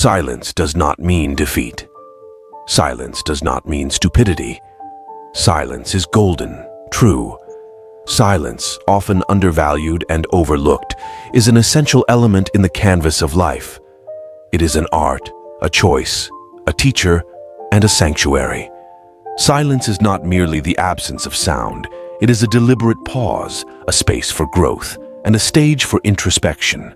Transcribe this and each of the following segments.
Silence does not mean defeat. Silence does not mean stupidity. Silence is golden, true. Silence, often undervalued and overlooked, is an essential element in the canvas of life. It is an art, a choice, a teacher, and a sanctuary. Silence is not merely the absence of sound. It is a deliberate pause, a space for growth, and a stage for introspection.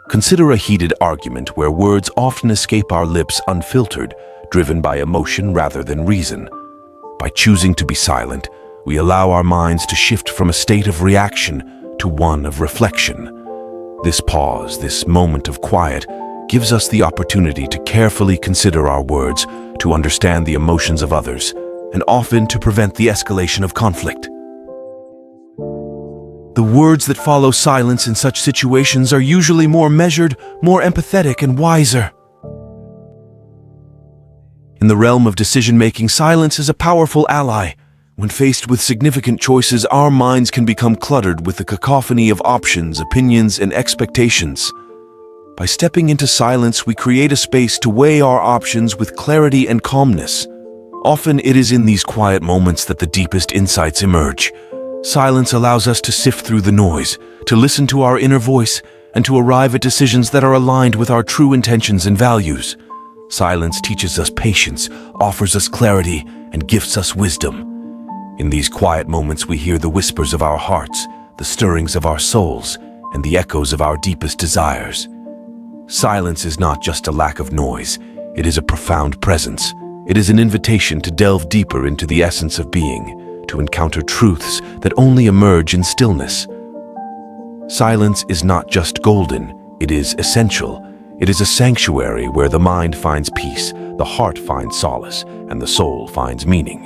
Consider a heated argument where words often escape our lips unfiltered, driven by emotion rather than reason. By choosing to be silent, we allow our minds to shift from a state of reaction to one of reflection. This pause, this moment of quiet, gives us the opportunity to carefully consider our words, to understand the emotions of others, and often to prevent the escalation of conflict. The words that follow silence in such situations are usually more measured, more empathetic, and wiser. In the realm of decision-making, silence is a powerful ally. When faced with significant choices, our minds can become cluttered with the cacophony of options, opinions, and expectations. By stepping into silence, we create a space to weigh our options with clarity and calmness. Often it is in these quiet moments that the deepest insights emerge. Silence allows us to sift through the noise, to listen to our inner voice, and to arrive at decisions that are aligned with our true intentions and values. Silence teaches us patience, offers us clarity, and gifts us wisdom. In these quiet moments, we hear the whispers of our hearts, the stirrings of our souls, and the echoes of our deepest desires. Silence is not just a lack of noise. It is a profound presence. It is an invitation to delve deeper into the essence of being, to encounter truths that only emerge in stillness. Silence is not just golden, it is essential. It is a sanctuary where the mind finds peace, the heart finds solace, and the soul finds meaning.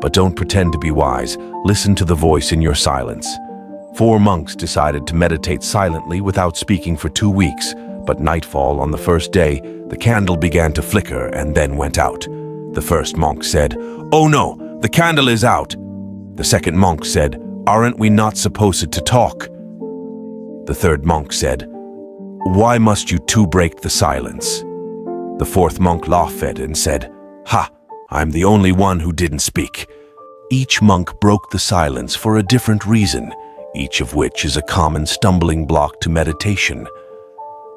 But don't pretend to be wise. Listen to the voice in your silence. 4 monks decided to meditate silently without speaking for 2 weeks, but nightfall on the first day, the candle began to flicker and then went out. The first monk said, "Oh no! The candle is out." The second monk said, "Aren't we not supposed to talk?" The third monk said, "Why must you two break the silence?" The fourth monk laughed and said, "Ha! I'm the only one who didn't speak." Each monk broke the silence for a different reason, each of which is a common stumbling block to meditation.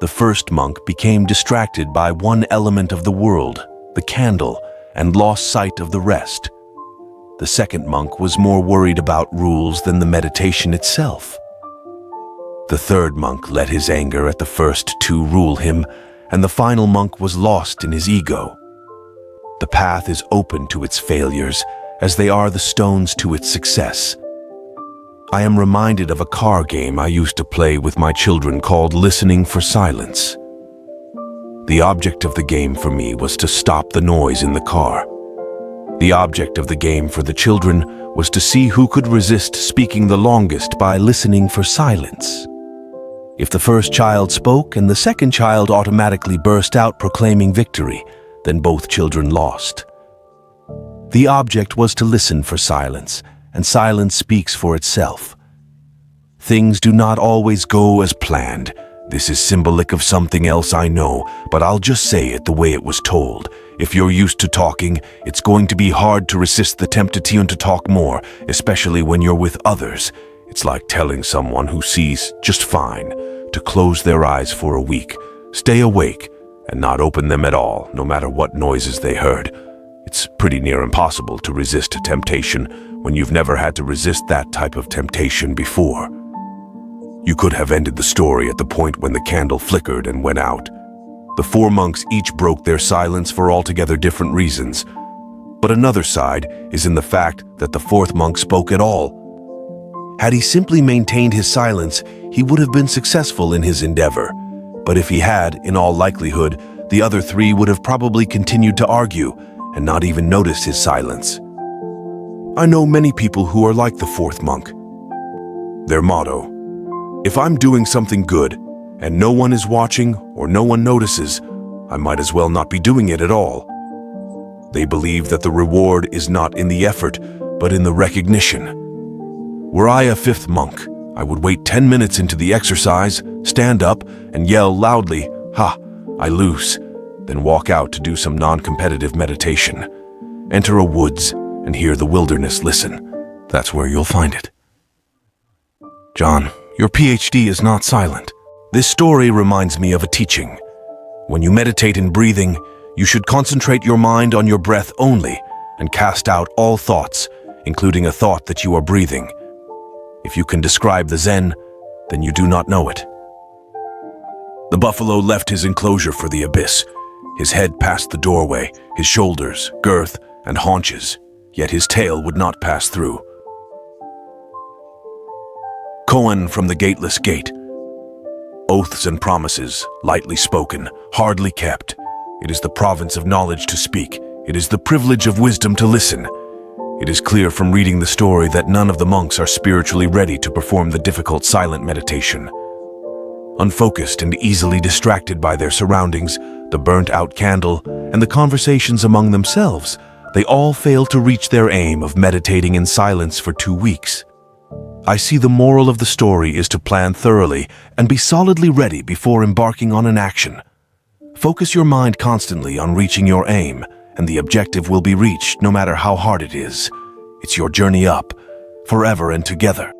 The first monk became distracted by one element of the world, the candle, and lost sight of the rest. The second monk was more worried about rules than the meditation itself. The third monk let his anger at the first 2 rule him, and the final monk was lost in his ego. The path is open to its failures, as they are the stones to its success. I am reminded of a car game I used to play with my children called Listening for Silence. The object of the game for me was to stop the noise in the car. The object of the game for the children was to see who could resist speaking the longest by listening for silence. If the first child spoke and the second child automatically burst out proclaiming victory, then both children lost. The object was to listen for silence, and silence speaks for itself. Things do not always go as planned. This is symbolic of something else I know, but I'll just say it the way it was told. If you're used to talking, it's going to be hard to resist the temptation to talk more, especially when you're with others. It's like telling someone who sees just fine to close their eyes for a week, stay awake, and not open them at all, no matter what noises they heard. It's pretty near impossible to resist a temptation when you've never had to resist that type of temptation before. You could have ended the story at the point when the candle flickered and went out. The 4 monks each broke their silence for altogether different reasons. But another side is in the fact that the 4th monk spoke at all. Had he simply maintained his silence, he would have been successful in his endeavor. But if he had, in all likelihood, the other 3 would have probably continued to argue and not even noticed his silence. I know many people who are like the 4th monk. Their motto: if I'm doing something good and no one is watching or no one notices, I might as well not be doing it at all. They believe that the reward is not in the effort, but in the recognition. Were I a 5th monk, I would wait 10 minutes into the exercise, stand up, and yell loudly, "Ha! I loose, then walk out to do some non-competitive meditation. Enter a woods and hear the wilderness listen. That's where you'll find it. John, your PhD is not silent. This story reminds me of a teaching. When you meditate in breathing, you should concentrate your mind on your breath only and cast out all thoughts, including a thought that you are breathing. If you can describe the Zen, then you do not know it. The buffalo left his enclosure for the abyss. His head passed the doorway, his shoulders, girth, and haunches, yet his tail would not pass through. Koan from the gateless gate. Oaths and promises, lightly spoken, hardly kept. It is the province of knowledge to speak. It is the privilege of wisdom to listen. It is clear from reading the story that none of the monks are spiritually ready to perform the difficult silent meditation. Unfocused and easily distracted by their surroundings, the burnt-out candle, and the conversations among themselves, they all fail to reach their aim of meditating in silence for 2 weeks. I see the moral of the story is to plan thoroughly and be solidly ready before embarking on an action. Focus your mind constantly on reaching your aim, and the objective will be reached no matter how hard it is. It's your journey up, forever and together.